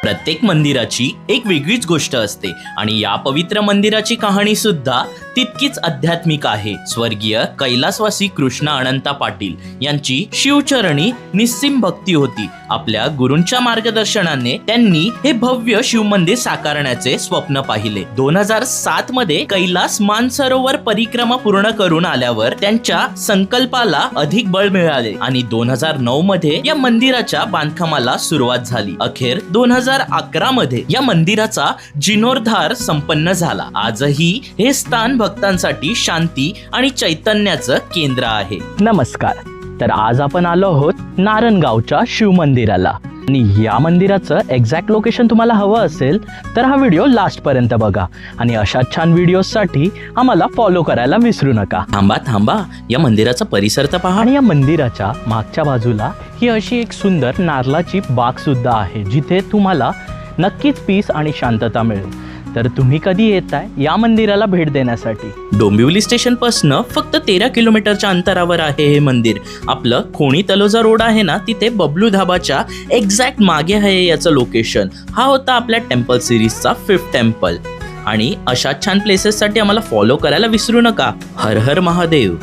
प्रत्येक मंदिराची एक वेगळीच गोष्ट असते आणि या पवित्र मंदिराची कहाणी सुद्धा तितकीच आध्यात्मिक आहे. स्वर्गीय कैलासवासी कृष्ण अनंता पाटील यांची शिवचरणी निस्सीम भक्ती होती. आपल्या गुरूंच्या मार्गदर्शनाने त्यांनी हे भव्य शिवमंदिर साकारण्याचे स्वप्न पाहिले. 2007 मध्ये कैलास मानसरोवर परिक्रमा पूर्ण करून आल्यावर त्यांच्या संकल्पाला अधिक बळ मिळाले आणि 2009 मध्ये या मंदिराच्या बांधकामाला सुरुवात झाली. अखेर 2011 मध्ये या मंदिराचा जीर्णोद्धार संपन्न झाला. आजही हे स्थान भक्तांसाठी शांती आणि चैतन्याचं केंद्र आहे. नमस्कार. तर आज आपण आलो आहोत नारायणगावच्या शिव मंदिराला आणि या मंदिराचं एक्झॅक्ट लोकेशन तुम्हाला हवं असेल तर हा व्हिडिओ लास्ट पर्यंत बघा आणि अशा छान व्हिडिओसाठी आम्हाला फॉलो करायला विसरू नका. थांबा या मंदिराचा परिसर तर पहा. आणि या मंदिराच्या मागच्या बाजूला ही अशी एक सुंदर नारळाची बाग सुद्धा आहे जिथे तुम्हाला नक्कीच पीस आणि शांतता मिळेल. तर तुम्ही कधी येताय या मंदिराला भेट देण्यासाठी? डोंबिवली स्टेशन पासून फक्त 13 किलोमीटरच्या अंतरावर आहे हे मंदिर. आपलं खोणी तलोजा रोड आहे ना, तिथे बबलू धाबाच्या एक्झॅक्ट मागे आहे याचं लोकेशन. हा होता आपल्या टेम्पल सिरीजचा 5th टेम्पल. आणि अशा छान प्लेसेससाठी आम्हाला फॉलो करायला विसरू नका. हर हर महादेव.